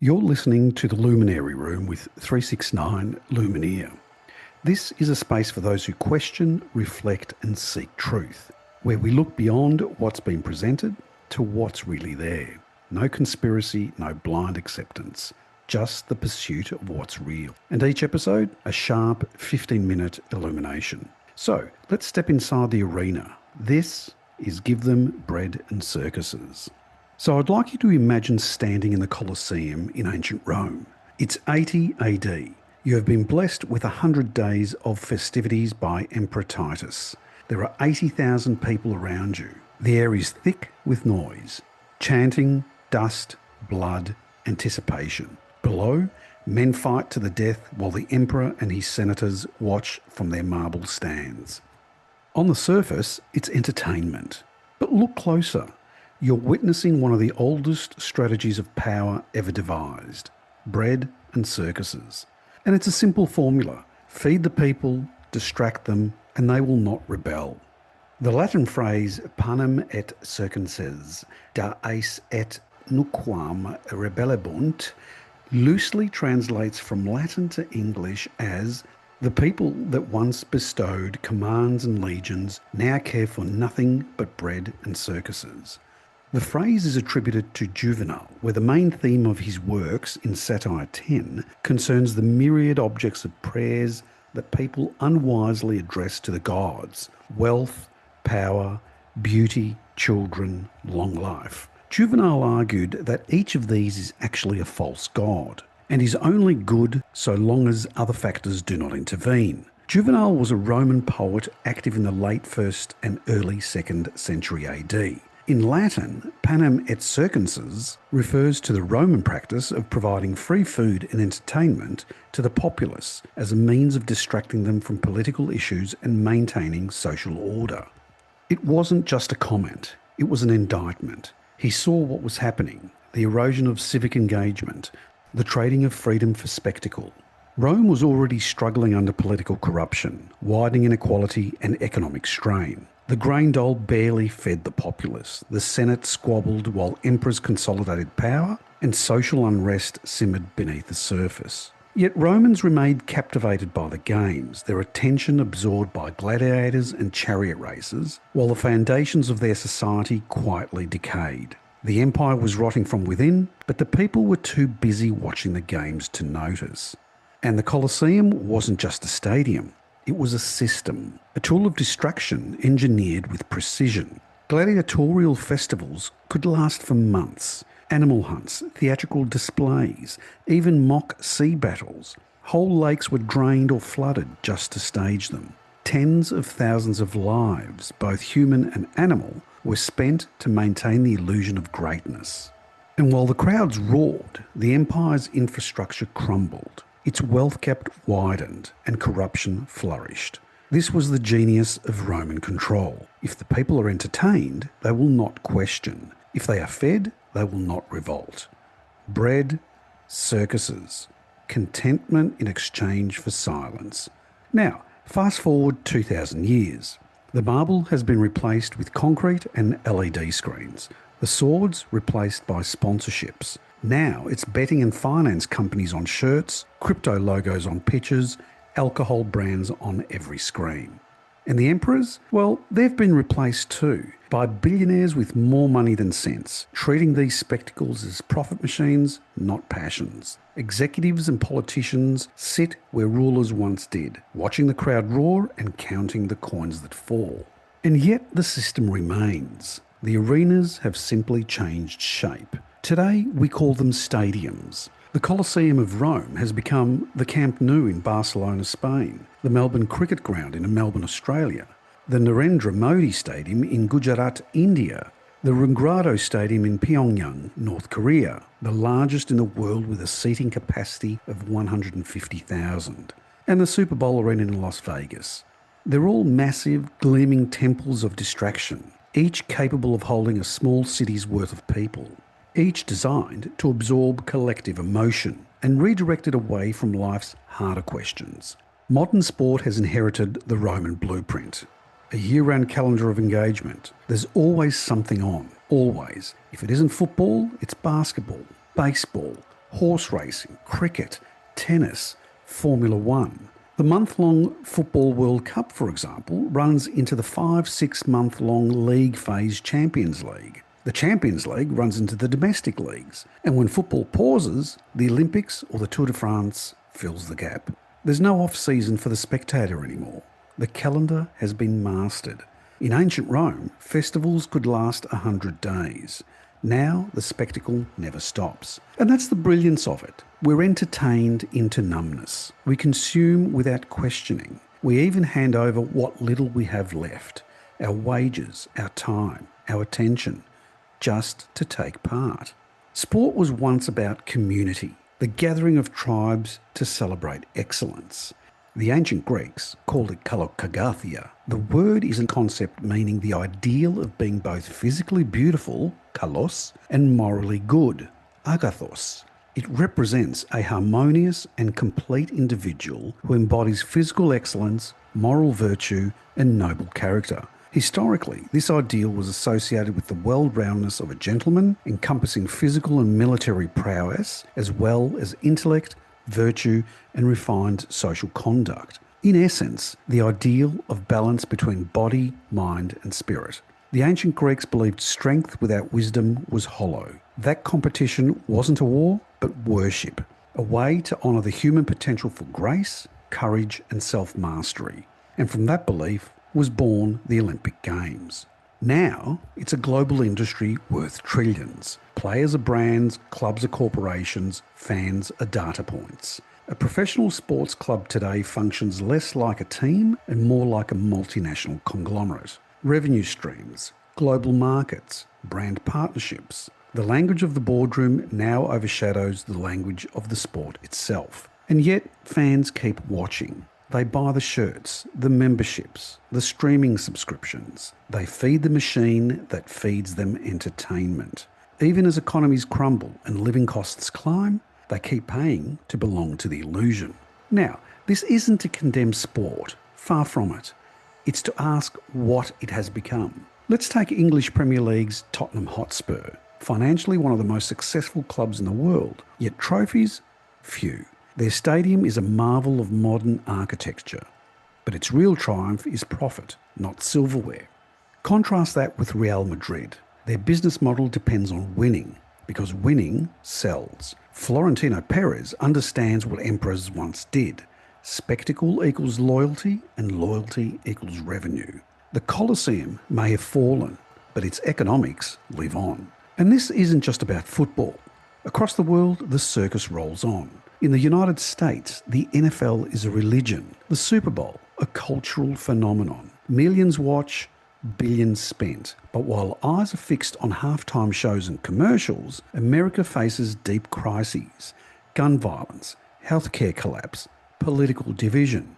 You're listening to the Luminary Room with 369 Lumineer. This is a space for those who question, reflect and seek truth, where we look beyond what's been presented to what's really there. No conspiracy, no blind acceptance, just the pursuit of what's real. And each episode, a sharp 15-minute illumination. So, let's step inside the arena. This is Give Them Bread and Circuses. So I'd like you to imagine standing in the Colosseum in ancient Rome. It's 80 AD. You have been blessed with 100 days of festivities by Emperor Titus. There are 80,000 people around you. The air is thick with noise, chanting, dust, blood, anticipation. Below, men fight to the death while the emperor and his senators watch from their marble stands. On the surface, it's entertainment. But look closer. You're witnessing one of the oldest strategies of power ever devised, bread and circuses. And it's a simple formula. Feed the people, distract them, and they will not rebel. The Latin phrase panem et circenses, da eis et nuquam rebellebunt, loosely translates from Latin to English as the people that once bestowed commands and legions now care for nothing but bread and circuses. The phrase is attributed to Juvenal, where the main theme of his works in Satire 10 concerns the myriad objects of prayers that people unwisely address to the gods: wealth, power, beauty, children, long life. Juvenal argued that each of these is actually a false god, and is only good so long as other factors do not intervene. Juvenal was a Roman poet active in the late 1st and early 2nd century AD. In Latin, panem et circenses refers to the Roman practice of providing free food and entertainment to the populace as a means of distracting them from political issues and maintaining social order. It wasn't just a comment, it was an indictment. He saw what was happening, the erosion of civic engagement, the trading of freedom for spectacle. Rome was already struggling under political corruption, widening inequality and economic strain. The grain dole barely fed the populace. The Senate squabbled while emperors consolidated power, and social unrest simmered beneath the surface. Yet Romans remained captivated by the games, their attention absorbed by gladiators and chariot races, while the foundations of their society quietly decayed. The empire was rotting from within, but the people were too busy watching the games to notice. And the Colosseum wasn't just a stadium. It was a system, a tool of distraction engineered with precision. Gladiatorial festivals could last for months. Animal hunts, theatrical displays, even mock sea battles. Whole lakes were drained or flooded just to stage them. Tens of thousands of lives, both human and animal, were spent to maintain the illusion of greatness. And while the crowds roared, the empire's infrastructure crumbled. Its wealth gap widened and corruption flourished. This was the genius of Roman control. If the people are entertained, they will not question. If they are fed, they will not revolt. Bread, circuses, contentment in exchange for silence. Now, fast forward 2,000 years. The marble has been replaced with concrete and LED screens. The swords replaced by sponsorships. Now it's betting and finance companies on shirts, crypto logos on pitches, alcohol brands on every screen. And the emperors? Well, they've been replaced too by billionaires with more money than sense, treating these spectacles as profit machines, not passions. Executives and politicians sit where rulers once did, watching the crowd roar and counting the coins that fall. And yet the system remains. The arenas have simply changed shape. Today, we call them stadiums. The Colosseum of Rome has become the Camp Nou in Barcelona, Spain, the Melbourne Cricket Ground in Melbourne, Australia, the Narendra Modi Stadium in Gujarat, India, the Rungrado Stadium in Pyongyang, North Korea, the largest in the world with a seating capacity of 150,000, and the Super Bowl Arena in Las Vegas. They're all massive, gleaming temples of distraction, each capable of holding a small city's worth of people. Each designed to absorb collective emotion and redirect it away from life's harder questions. Modern sport has inherited the Roman blueprint. A year-round calendar of engagement. There's always something on, always. If it isn't football, it's basketball, baseball, horse racing, cricket, tennis, Formula One. The month-long Football World Cup, for example, runs into the 5-6-month-long league phase Champions League. The Champions League runs into the domestic leagues. And when football pauses, the Olympics or the Tour de France fills the gap. There's no off-season for the spectator anymore. The calendar has been mastered. In ancient Rome, festivals could last 100 days. Now the spectacle never stops. And that's the brilliance of it. We're entertained into numbness. We consume without questioning. We even hand over what little we have left, our wages, our time, our attention, just to take part. Sport was once about community, the gathering of tribes to celebrate excellence. The ancient Greeks called it kalokagathia. The word is a concept meaning the ideal of being both physically beautiful, kalos, and morally good, agathos. It represents a harmonious and complete individual who embodies physical excellence, moral virtue, and noble character. Historically, this ideal was associated with the well-roundedness of a gentleman, encompassing physical and military prowess, as well as intellect, virtue, and refined social conduct. In essence, the ideal of balance between body, mind, and spirit. The ancient Greeks believed strength without wisdom was hollow. That competition wasn't a war, but worship, a way to honour the human potential for grace, courage, and self-mastery. And from that belief was born the Olympic Games. Now, it's a global industry worth trillions. Players are brands, clubs are corporations, fans are data points. A professional sports club today functions less like a team and more like a multinational conglomerate. Revenue streams, global markets, brand partnerships. The language of the boardroom now overshadows the language of the sport itself. And yet, fans keep watching. They buy the shirts, the memberships, the streaming subscriptions. They feed the machine that feeds them entertainment. Even as economies crumble and living costs climb, they keep paying to belong to the illusion. Now, this isn't to condemn sport. Far from it. It's to ask what it has become. Let's take English Premier League's Tottenham Hotspur. Financially one of the most successful clubs in the world, yet trophies? Few. Their stadium is a marvel of modern architecture, but its real triumph is profit, not silverware. Contrast that with Real Madrid. Their business model depends on winning, because winning sells. Florentino Perez understands what emperors once did. Spectacle equals loyalty, and loyalty equals revenue. The Colosseum may have fallen, but its economics live on. And this isn't just about football. Across the world, the circus rolls on. In the United States, the NFL is a religion. The Super Bowl, a cultural phenomenon. Millions watch, billions spent. But while eyes are fixed on halftime shows and commercials, America faces deep crises. Gun violence, healthcare collapse, political division,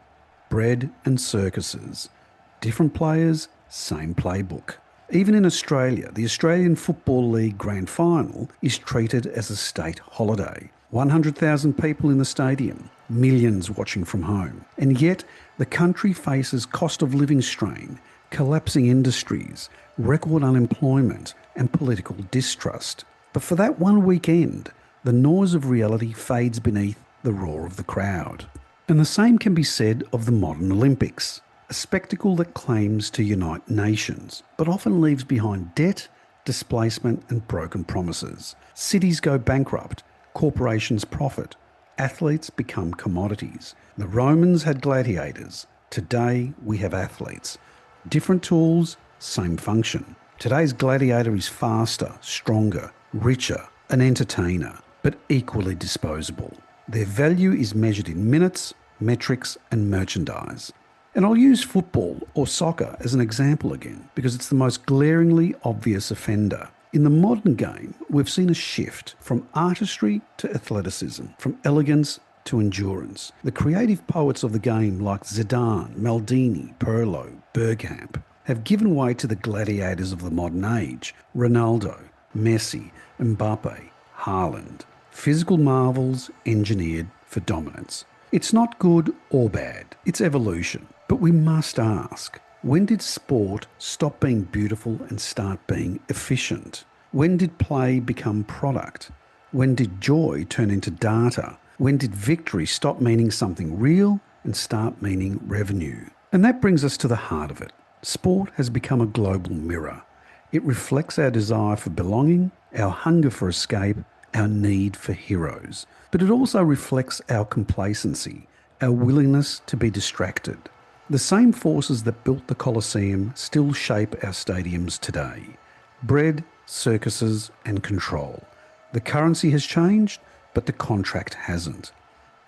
bread and circuses. Different players, same playbook. Even in Australia, the Australian Football League Grand Final is treated as a state holiday. 100,000 people in the stadium, millions watching from home. And yet, the country faces cost of living strain, collapsing industries, record unemployment, and political distrust. But for that one weekend, the noise of reality fades beneath the roar of the crowd. And the same can be said of the modern Olympics. A spectacle that claims to unite nations, but often leaves behind debt, displacement, and broken promises. Cities go bankrupt, corporations profit, athletes become commodities. The Romans had gladiators. Today we have athletes. Different tools, same function. Today's gladiator is faster, stronger, richer, an entertainer, but equally disposable. Their value is measured in minutes, metrics, and merchandise. And I'll use football or soccer as an example again, because it's the most glaringly obvious offender. In the modern game, we've seen a shift from artistry to athleticism, from elegance to endurance. The creative poets of the game like Zidane, Maldini, Pirlo, Bergkamp have given way to the gladiators of the modern age. Ronaldo, Messi, Mbappe, Haaland. Physical marvels engineered for dominance. It's not good or bad, it's evolution. But we must ask, when did sport stop being beautiful and start being efficient? When did play become product? When did joy turn into data? When did victory stop meaning something real and start meaning revenue? And that brings us to the heart of it. Sport has become a global mirror. It reflects our desire for belonging, our hunger for escape, our need for heroes. But it also reflects our complacency, our willingness to be distracted. The same forces that built the Colosseum still shape our stadiums today. Bread, circuses and control. The currency has changed, but the contract hasn't.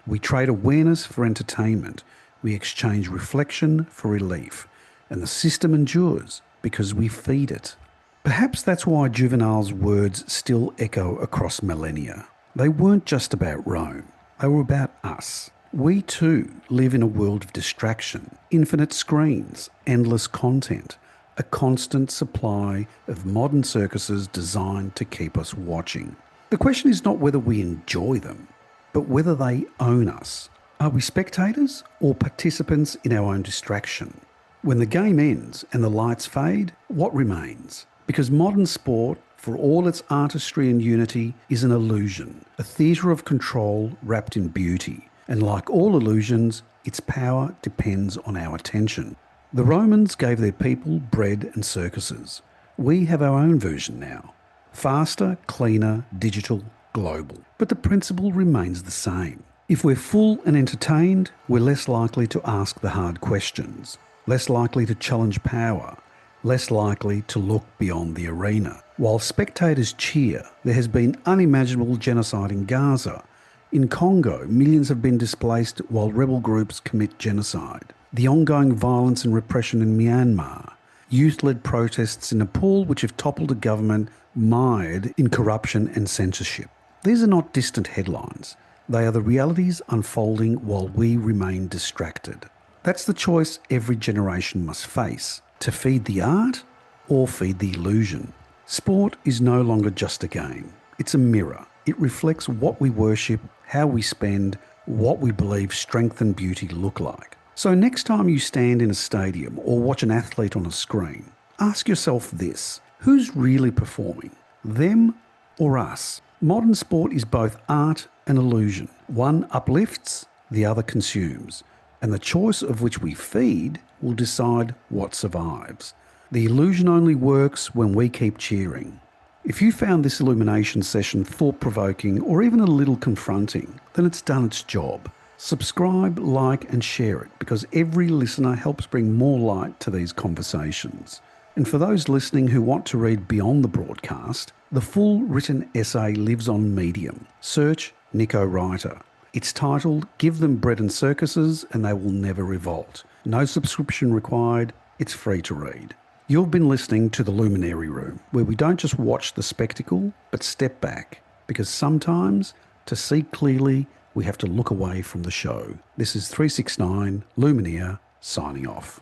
We trade awareness for entertainment. We exchange reflection for relief. And the system endures because we feed it. Perhaps that's why Juvenal's words still echo across millennia. They weren't just about Rome. They were about us. We too live in a world of distraction, infinite screens, endless content, a constant supply of modern circuses designed to keep us watching. The question is not whether we enjoy them, but whether they own us. Are we spectators or participants in our own distraction? When the game ends and the lights fade, what remains? Because modern sport, for all its artistry and unity, is an illusion, a theatre of control wrapped in beauty. And like all illusions, its power depends on our attention. The Romans gave their people bread and circuses. We have our own version now. Faster, cleaner, digital, global. But the principle remains the same. If we're full and entertained, we're less likely to ask the hard questions, less likely to challenge power, less likely to look beyond the arena. While spectators cheer, there has been unimaginable genocide in Gaza. In Congo, millions have been displaced while rebel groups commit genocide. The ongoing violence and repression in Myanmar. Youth-led protests in Nepal which have toppled a government mired in corruption and censorship. These are not distant headlines. They are the realities unfolding while we remain distracted. That's the choice every generation must face. To feed the art or feed the illusion. Sport is no longer just a game. It's a mirror. It reflects what we worship, how we spend, what we believe strength and beauty look like. So next time you stand in a stadium or watch an athlete on a screen, ask yourself this: who's really performing? Them or us? Modern sport is both art and illusion. One uplifts, the other consumes. And the choice of which we feed will decide what survives. The illusion only works when we keep cheering. If you found this illumination session thought-provoking or even a little confronting, then it's done its job. Subscribe, like and share it, because every listener helps bring more light to these conversations. And for those listening who want to read beyond the broadcast, the full written essay lives on Medium. Search Nico Writer. It's titled Give Them Bread and Circuses and They Will Never Revolt. No subscription required. It's free to read. You've been listening to the Luminary Room, where we don't just watch the spectacle, but step back. Because sometimes, to see clearly, we have to look away from the show. This is 369 Lumineer signing off.